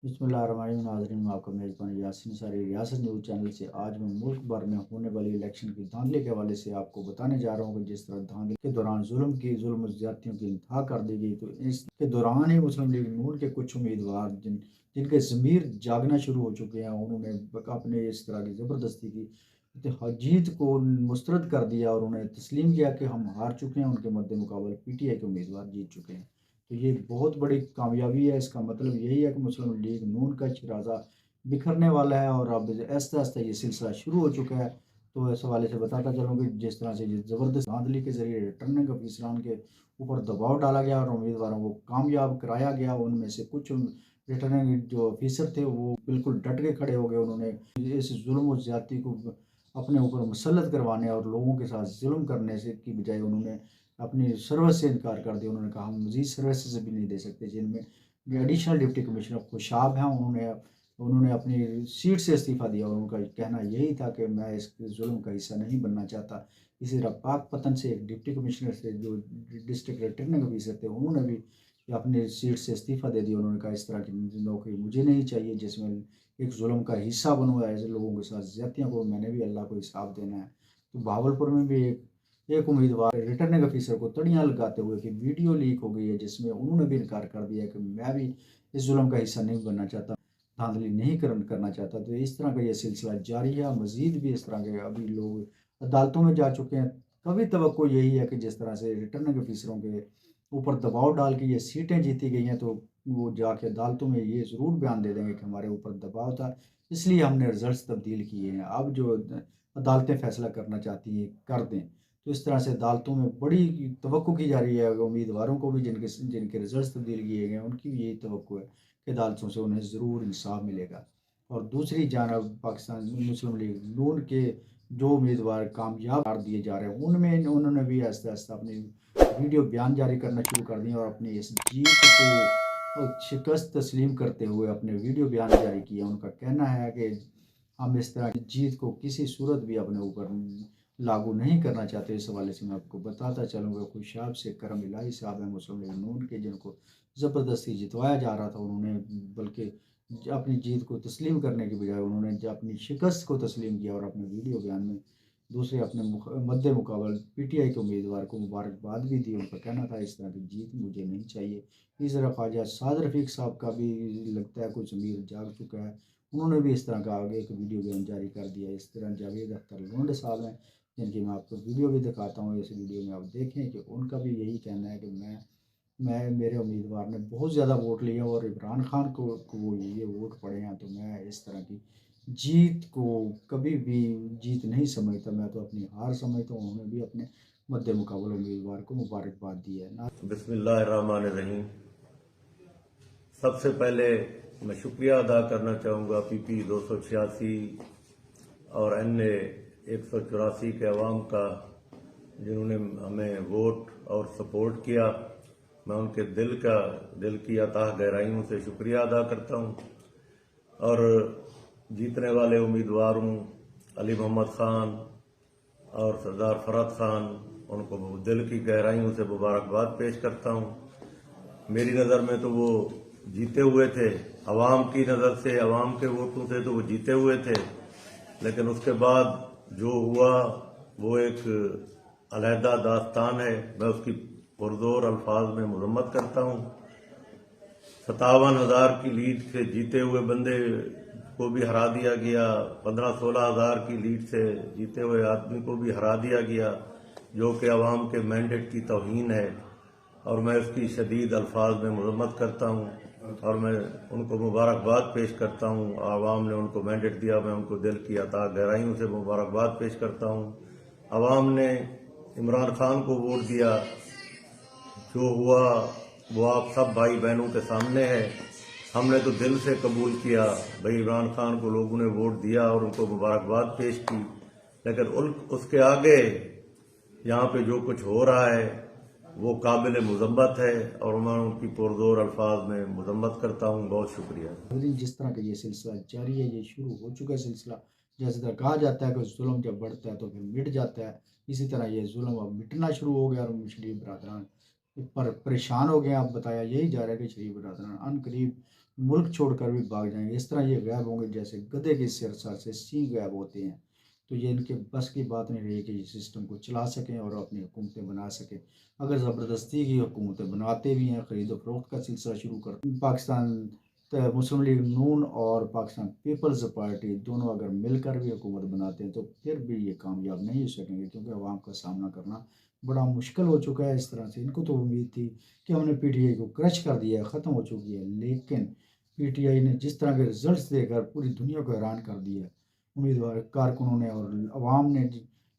बिस्मिल्लाहिर्रहमानिर्रहीम। नाज़रीन, मैं आपका मेज़बान यासिन सारी रियासत न्यूज़ चैनल से आज मैं मुल्क भर में होने वाली इलेक्शन की धांधली के हवाले से आपको बताने जा रहा हूँ कि जिस तरह धांधली के दौरान जुल्म ज़्यादतियों की इंतहा कर दी गई, तो इसके दौरान ही मुस्लिम लीग नून के कुछ उम्मीदवार जिनके ज़मीर जागना शुरू हो चुके हैं, उन्होंने अपने इस तरह की ज़बरदस्ती की जीत को मुस्तरद कर दिया और उन्हें तस्लीम किया कि हम हार चुके हैं, उनके मद्दे मुकाबले PTI के उम्मीदवार जीत चुके हैं। तो ये बहुत बड़ी कामयाबी है। इसका मतलब यही है कि मुस्लिम लीग नून का शराजा बिखरने वाला है और अब आहिस्ता आहिस्ता ये सिलसिला शुरू हो चुका है। तो इस हवाले से बताता चलूँ कि जिस तरह से ये ज़बरदस्त धांधली के ज़रिए रिटर्निंग अफसरान के ऊपर दबाव डाला गया और उम्मीदवारों को कामयाब कराया गया, उनमें से कुछ रिटर्निंग जो ऑफिसर थे वो बिल्कुल डट के खड़े हो गए। उन्होंने इस जुल्म और ज़्यादती को अपने ऊपर मुसल्लत करवाने और लोगों के साथ जुल्म करने से की बजाय उन्होंने अपनी सर्विस से इनकार कर दिया। उन्होंने कहा हम मज़ीद सर्विसेज भी नहीं दे सकते। जिनमें जो एडिशनल डिप्टी कमिश्नर खुशाब हैं, उन्होंने उन्होंने अपनी सीट से इस्तीफ़ा दिया और उनका कहना यही था कि मैं इस जुल्म का हिस्सा नहीं बनना चाहता। इसी तरह पाकपतन से एक डिप्टी कमिश्नर से जो डिस्ट्रिक्ट रिटर्निंग ऑफिसर थे, उन्होंने भी अपनी सीट से इस्तीफ़ा दे दिया। उन्होंने कहा इस तरह की नौकरी मुझे नहीं चाहिए जिसमें एक जुल्म का हिस्सा बनूँ। ऐसे लोगों के साथ ज़्यादतियों को मैंने भी अल्लाह को हिसाब देना है। तो बहावलपुर में भी एक उम्मीदवार रिटर्निंग ऑफिसर को तड़ियां लगाते हुए कि वीडियो लीक हो गई है, जिसमें उन्होंने भी इनकार कर दिया कि मैं भी इस जुल्म का हिस्सा नहीं बनना चाहता, धांधली नहीं करना चाहता। तो इस तरह का ये सिलसिला जारी है। मजीद भी इस तरह के अभी लोग अदालतों में जा चुके हैं। कभी तवक्को यही है कि जिस तरह से रिटर्निंग ऑफिसरों के ऊपर दबाव डाल के ये सीटें जीती गई हैं, तो वो जाके अदालतों में ये ज़रूर बयान दे देंगे कि हमारे ऊपर दबाव था, इसलिए हमने रिजल्ट तब्दील किए हैं। अब जो अदालतें फैसला करना चाहती हैं कर दें। तो इस तरह से अदालतों में बड़ी तवक्को की जा रही है। उम्मीदवारों को भी जिनके जिनके रिजल्ट तब्दील किए गए हैं, उनकी भी यही तवक्को है कि अदालतों से उन्हें ज़रूर इंसाफ मिलेगा। और दूसरी जानब पाकिस्तान मुस्लिम लीग नून के जो उम्मीदवार कामयाब करार दिए जा रहे हैं, उनमें उन्होंने भी आहिस्ता आहिस्ता अपनी वीडियो बयान जारी करना शुरू कर दिए और अपनी इस जीत को शिकस्त तस्लीम करते हुए अपने वीडियो बयान जारी किए। उनका कहना है कि हम इस तरह की जीत को किसी सूरत भी अपने ऊपर लागू नहीं करना चाहते। इस हवाले से मैं आपको बताता चलूँगा, खुशाब से करम इलाही साहब हैं मुस्लिम लीग नून के, जिनको ज़बरदस्ती जितवाया जा रहा था। उन्होंने बल्कि अपनी जीत को तस्लीम करने की बजाय उन्होंने अपनी शिकस्त को तस्लीम किया और अपने वीडियो बयान में दूसरे अपने मद्दे मुकाबल PTI के उम्मीदवार को मुबारकबाद भी दी। उनका कहना था इस तरह की जीत मुझे नहीं चाहिए। इस तरह ख्वाजा साद रफ़ीक साहब का भी लगता है कुछ ज़मीर जाग चुका है। उन्होंने भी इस तरह का आगे एक वीडियो बयान जारी कर दिया। इस तरह जावेद अख्तर लोंडे साहब हैं, जिनकी मैं आपको वीडियो भी दिखाता हूँ। इस वीडियो में आप देखें कि उनका भी यही कहना है कि मैं मेरे उम्मीदवार ने बहुत ज़्यादा वोट लिए और इमरान खान को वो ये वोट पड़े हैं, तो मैं इस तरह की जीत को कभी भी जीत नहीं समझता, मैं तो अपनी हार समझता हूँ। उन्होंने भी अपने मद्दे मुकाबले उम्मीदवार को मुबारकबाद दी है ना। बिस्मिल्लाहिर्रहमानिर्रहीम। सबसे पहले मैं शुक्रिया अदा करना चाहूँगा PP 286 और NA 184 के अवाम का, जिन्होंने हमें वोट और सपोर्ट किया। मैं उनके दिल की अताह गहराइयों से शुक्रिया अदा करता हूँ। और जीतने वाले उम्मीदवारों अली मोहम्मद खान और सरदार फरहत खान, उनको दिल की गहराइयों से मुबारकबाद पेश करता हूँ। मेरी नज़र में तो वो जीते हुए थे, अवाम की नज़र से, अवाम के वोटों से तो वो जीते हुए थे, लेकिन उसके बाद जो हुआ वो एक अलहदा दास्तान है। मैं उसकी पुरजोर अल्फाज में मजम्मत करता हूँ। 57,000 की लीड से जीते हुए बंदे को भी हरा दिया गया, 15-16 हज़ार की लीड से जीते हुए आदमी को भी हरा दिया गया, जो कि अवाम के मैंडेट की तौहीन है। और मैं उसकी शदीद अल्फाज में मजम्मत करता हूँ और मैं उनको मुबारकबाद पेश करता हूँ। आवाम ने उनको मैंडेट दिया, मैं उनको दिल की अता गहराइयों से मुबारकबाद पेश करता हूँ। आवाम ने इमरान खान को वोट दिया, जो हुआ वो आप सब भाई बहनों के सामने है। हमने तो दिल से कबूल किया, भाई इमरान खान को लोगों ने वोट दिया और उनको मुबारकबाद पेश की, लेकिन उसके आगे यहाँ पे जो कुछ हो रहा है वो काबिल मजम्मत है और मैं उनकी पुरजोर अल्फाज में मजम्मत करता हूँ। बहुत शुक्रिया। जिस तरह का ये सिलसिला जारी है, ये शुरू हो चुका है सिलसिला। जैसे तरह कहा जाता है कि जुल्म जब बढ़ता है तो फिर मिट जाता है, इसी तरह ये जुल्म अब मिटना शुरू हो गया और शरीफ बरदरान पर परेशान हो गए। आप बताया यही जा रहा है कि शरीफ बरदरान अन करीब मुल्क छोड़कर भी भाग जाएंगे। इस तरह ये गायब होंगे जैसे गधे के सर से सींग गायब होते हैं। तो ये इनके बस की बात नहीं रही कि ये सिस्टम को चला सकें और अपनी हुकूमतें बना सकें। अगर ज़बरदस्ती की हुकूमतें बनाते भी हैं, ख़रीद फरोख्त का सिलसिला शुरू कर पाकिस्तान मुस्लिम लीग नून और पाकिस्तान पीपल्स पार्टी दोनों अगर मिलकर भी हुकूमत बनाते हैं तो फिर भी ये कामयाब नहीं हो सकेंगे, क्योंकि अवाम का सामना करना बड़ा मुश्किल हो चुका है। इस तरह से इनको तो उम्मीद थी कि हमने पीटीआई को क्रश कर दिया है, ख़त्म हो चुकी है, लेकिन पीटीआई ने जिस तरह के रिजल्ट्स देकर पूरी दुनिया को हैरान कर दिया है, उम्मीदवार कारकुनों ने और अवाम ने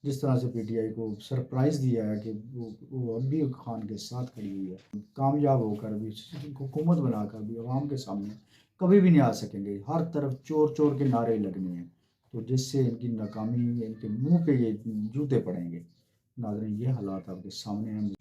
जिस तरह से पीटीआई को सरप्राइज़ दिया है कि वो अब भी खान के साथ खड़ी हुई है, कामयाब होकर भी हुकूमत बनाकर भी अवाम के सामने कभी भी नहीं आ सकेंगे। हर तरफ चोर चोर के नारे लगने हैं, तो जिससे इनकी नाकामी, इनके मुंह पे ये जूते पड़ेंगे। नाज़रीन, ये हालात आपके सामने हैं।